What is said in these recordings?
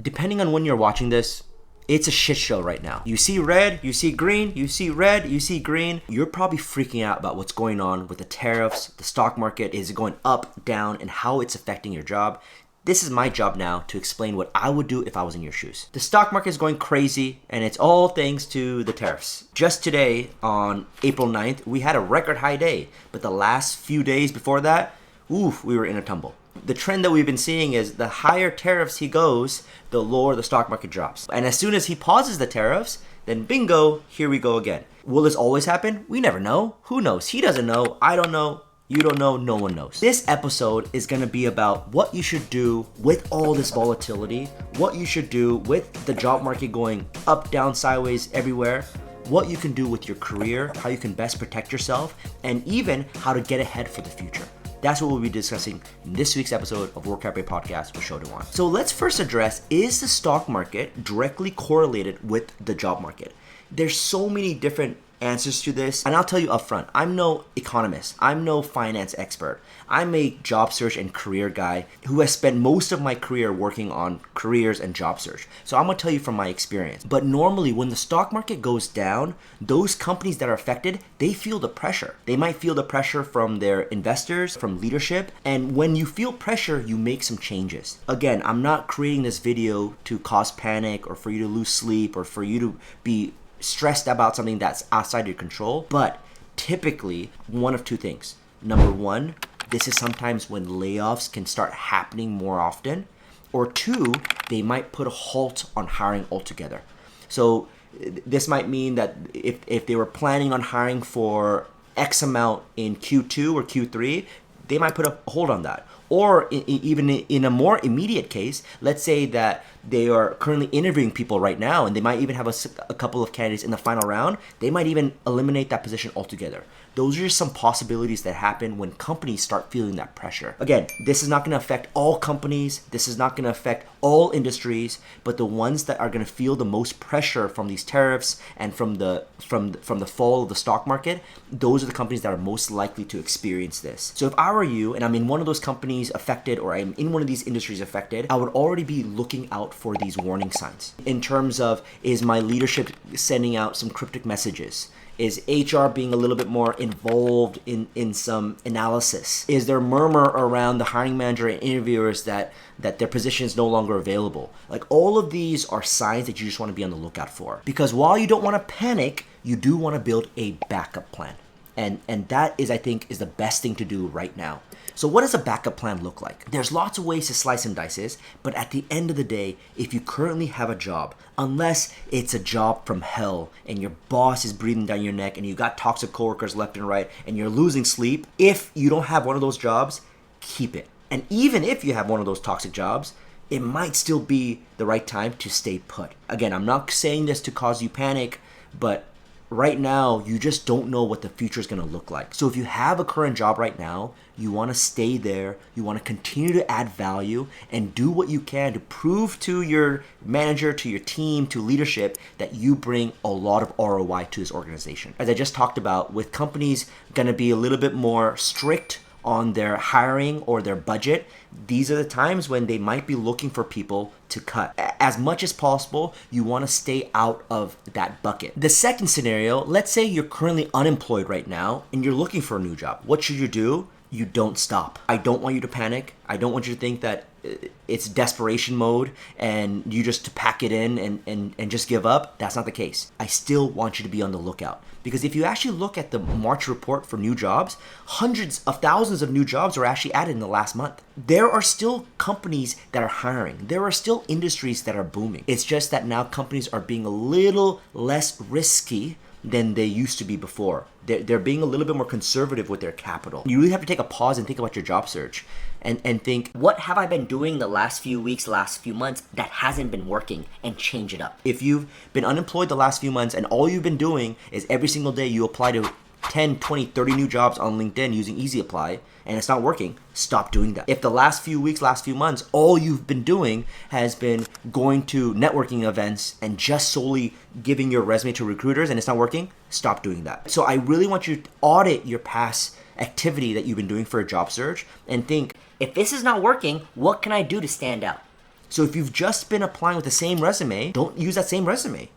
Depending on when you're watching this, it's a shit show right now. You see red, you see green, you see red, you see green. You're probably freaking out about what's going on with the tariffs, the stock market. Is it going up, down, and how it's affecting your job? This is my job now to explain what I would do if I was in your shoes. The stock market is going crazy, and it's all thanks to the tariffs. Just today, on April 9th, we had a record high day. But the last few days before that, we were in a tumble. The trend that we've been seeing is the higher tariffs he goes, the lower the stock market drops. And as soon as he pauses the tariffs, then bingo, here we go again. Will this always happen? We never know. Who knows? He doesn't know. I don't know. You don't know. No one knows. This episode is going to be about what you should do with all this volatility, what you should do with the job market going up, down, sideways, everywhere, what you can do with your career, how you can best protect yourself, and even how to get ahead for the future. That's what we'll be discussing in this week's episode of Work Happy Podcast with Shodewan. So let's first address, is the stock market directly correlated with the job market? There's so many different answers to this, and I'll tell you upfront, I'm no economist, I'm no finance expert. I'm a job search and career guy who has spent most of my career working on careers and job search. So I'm gonna tell you from my experience. But normally when the stock market goes down, those companies that are affected, they feel the pressure. They might feel the pressure from their investors, from leadership, and when you feel pressure, you make some changes. Again, I'm not creating this video to cause panic or for you to lose sleep or for you to be stressed about something that's outside your control, but typically one of two things. Number one, this is sometimes when layoffs can start happening more often, or two, they might put a halt on hiring altogether. So this might mean that if they were planning on hiring for X amount in Q2 or Q3, they might put a hold on that. Or even in a more immediate case, let's say that they are currently interviewing people right now and they might even have a couple of candidates in the final round, they might even eliminate that position altogether. Those are just some possibilities that happen when companies start feeling that pressure. Again, this is not going to affect all companies. This is not going to affect all industries, but the ones that are going to feel the most pressure from these tariffs and from the fall of the stock market, those are the companies that are most likely to experience this. So if I were you and I'm in one of those companies affected, or I'm in one of these industries affected, I would already be looking out for these warning signs in terms of, is my leadership sending out some cryptic messages? Is HR being a little bit more involved in some analysis? Is there murmur around the hiring manager and interviewers that their position is no longer available? Like, all of these are signs that you just want to be on the lookout for. Because while you don't want to panic, you do want to build a backup plan. And that is, I think, is the best thing to do right now. So what does a backup plan look like? There's lots of ways to slice and dice this, but at the end of the day, if you currently have a job, unless it's a job from hell and your boss is breathing down your neck and you got toxic coworkers left and right and you're losing sleep, if you don't have one of those jobs, keep it. And even if you have one of those toxic jobs, it might still be the right time to stay put. Again, I'm not saying this to cause you panic, but right now, you just don't know what the future is going to look like. So if you have a current job right now, you want to stay there, you want to continue to add value and do what you can to prove to your manager, to your team, to leadership that you bring a lot of ROI to this organization. As I just talked about, with companies going to be a little bit more strict on their hiring or their budget, these are the times when they might be looking for people to cut. As much as possible, you want to stay out of that bucket. The second scenario, let's say you're currently unemployed right now and you're looking for a new job. What should you do? You don't stop. I don't want you to panic. I don't want you to think that it's desperation mode and you just to pack it in and just give up. That's not the case. I still want you to be on the lookout. Because if you actually look at the March report for new jobs, hundreds of thousands of new jobs are actually added in the last month. There are still companies that are hiring. There are still industries that are booming. It's just that now companies are being a little less risky than they used to be before. They're being a little bit more conservative with their capital. You really have to take a pause and think about your job search and think, what have I been doing the last few weeks, last few months that hasn't been working, and change it up. If you've been unemployed the last few months and all you've been doing is every single day you apply to 10, 20, 30 new jobs on LinkedIn using Easy Apply and it's not working, stop doing that. If the last few weeks, last few months, all you've been doing has been going to networking events and just solely giving your resume to recruiters and it's not working, stop doing that. So I really want you to audit your past activity that you've been doing for a job search and think, if this is not working, what can I do to stand out? So if you've just been applying with the same resume, don't use that same resume.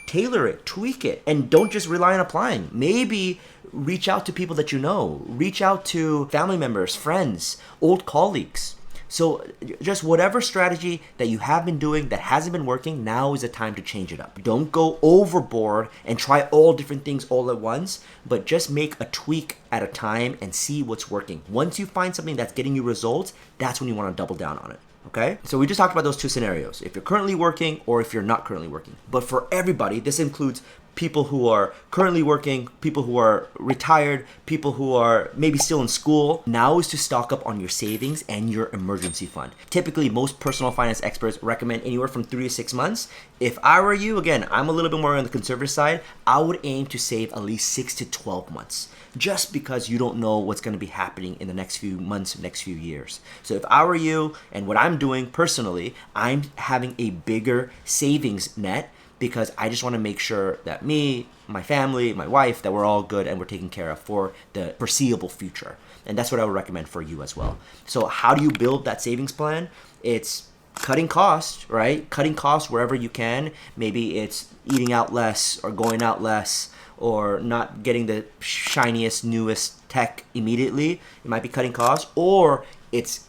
Tailor it, tweak it, and don't just rely on applying. Maybe reach out to people that you know. Reach out to family members, friends, old colleagues. So just whatever strategy that you have been doing that hasn't been working, now is the time to change it up. Don't go overboard and try all different things all at once, but just make a tweak at a time and see what's working. Once you find something that's getting you results, that's when you want to double down on it. Okay? So we just talked about those two scenarios. If you're currently working or if you're not currently working. But for everybody, this includes people who are currently working, people who are retired, people who are maybe still in school. Now is to stock up on your savings and your emergency fund. Typically, most personal finance experts recommend anywhere from 3 to 6 months. If I were you, again, I'm a little bit more on the conservative side, I would aim to save at least 6 to 12 months. Just because you don't know what's going to be happening in the next few months, next few years. So if I were you, and what I'm doing personally, I'm having a bigger savings net because I just want to make sure that me, my family, my wife, that we're all good and we're taken care of for the foreseeable future. And that's what I would recommend for you as well. So how do you build that savings plan? It's cutting costs, right? Cutting costs wherever you can. Maybe it's eating out less or going out less or not getting the shiniest, newest tech immediately. It might be cutting costs, or it's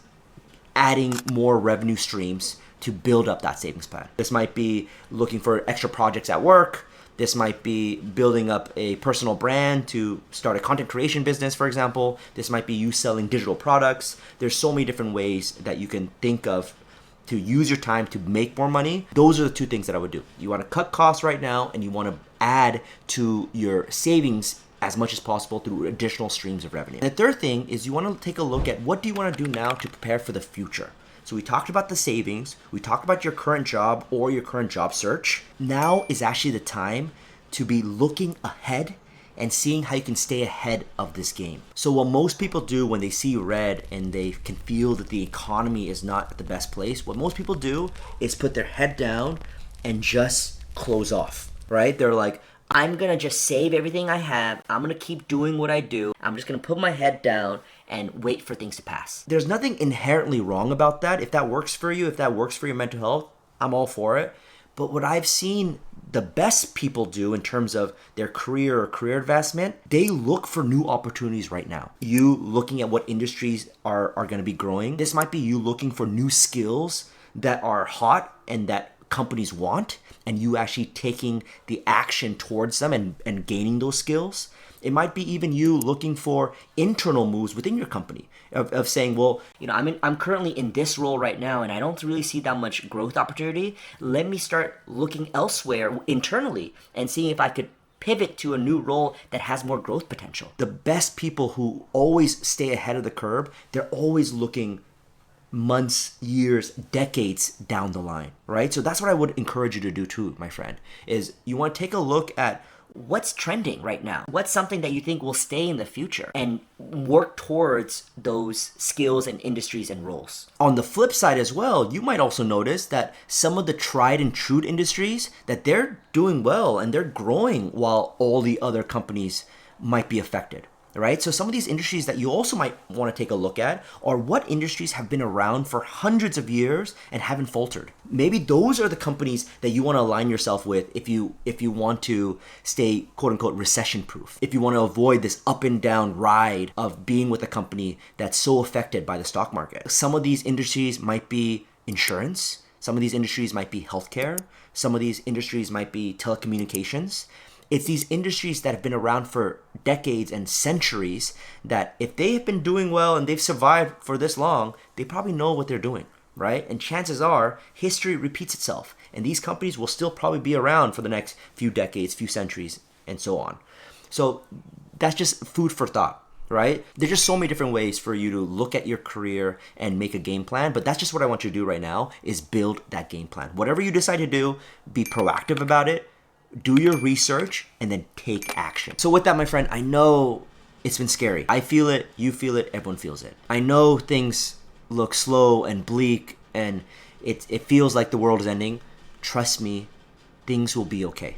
adding more revenue streams to build up that savings plan. This might be looking for extra projects at work. This might be building up a personal brand to start a content creation business, for example. This might be you selling digital products. There's so many different ways that you can think of to use your time to make more money. Those are the two things that I would do. You want to cut costs right now, and you want to add to your savings as much as possible through additional streams of revenue. And the third thing is you want to take a look at what do you want to do now to prepare for the future. So we talked about the savings, we talked about your current job or your current job search. Now is actually the time to be looking ahead and seeing how you can stay ahead of this game. So what most people do when they see red and they can feel that the economy is not at the best place, what most people do is put their head down and just close off, right? They're like, I'm gonna just save everything I have. I'm gonna keep doing what I do. I'm just gonna put my head down and wait for things to pass. There's nothing inherently wrong about that. If that works for you, if that works for your mental health, I'm all for it. But what I've seen the best people do in terms of their career or career advancement, they look for new opportunities right now. You looking at what industries are gonna be growing. This might be you looking for new skills that are hot and that companies want, and you actually taking the action towards them and gaining those skills. It might be even you looking for internal moves within your company of saying, well, I'm currently in this role right now and I don't really see that much growth opportunity. Let me start looking elsewhere internally and seeing if I could pivot to a new role that has more growth potential. The best people who always stay ahead of the curve, they're always looking months, years, decades down the line, right? So that's what I would encourage you to do too, my friend, is you want to take a look at what's trending right now. What's something that you think will stay in the future and work towards those skills and industries and roles. On the flip side as well, you might also notice that some of the tried and true industries, that they're doing well and they're growing while all the other companies might be affected. Right? So some of these industries that you also might want to take a look at are what industries have been around for hundreds of years and haven't faltered. Maybe those are the companies that you want to align yourself with if you want to stay quote unquote recession-proof. If you want to avoid this up and down ride of being with a company that's so affected by the stock market. Some of these industries might be insurance. Some of these industries might be healthcare. Some of these industries might be telecommunications. It's these industries that have been around for decades and centuries that if they have been doing well and they've survived for this long, they probably know what they're doing, right? And chances are history repeats itself. And these companies will still probably be around for the next few decades, few centuries, and so on. So that's just food for thought, right? There's just so many different ways for you to look at your career and make a game plan. But that's just what I want you to do right now is build that game plan. Whatever you decide to do, be proactive about it. Do your research and then take action. So with that, my friend, I know it's been scary. I feel it, you feel it, everyone feels it. I know things look slow and bleak and it feels like the world is ending. Trust me, things will be okay.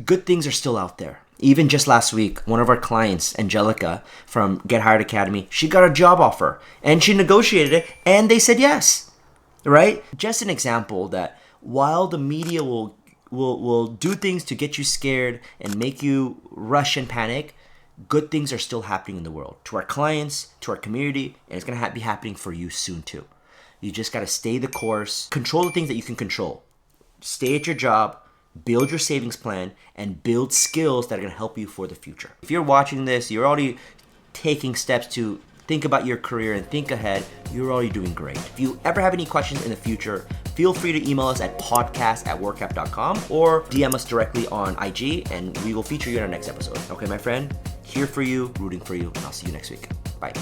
Good things are still out there. Even just last week, one of our clients, Angelica from Get Hired Academy, she got a job offer and she negotiated it and they said yes. right? Just an example that while the media will do things to get you scared and make you rush and panic, good things are still happening in the world to our clients, to our community, and it's gonna be happening for you soon too. You just gotta stay the course, control the things that you can control. Stay at your job, build your savings plan, and build skills that are gonna help you for the future. If you're watching this, you're already taking steps to think about your career and think ahead, you're already doing great. If you ever have any questions in the future, feel free to email us at podcast@workup.com or DM us directly on IG and we will feature you in our next episode. Okay, my friend, here for you, rooting for you, and I'll see you next week. Bye.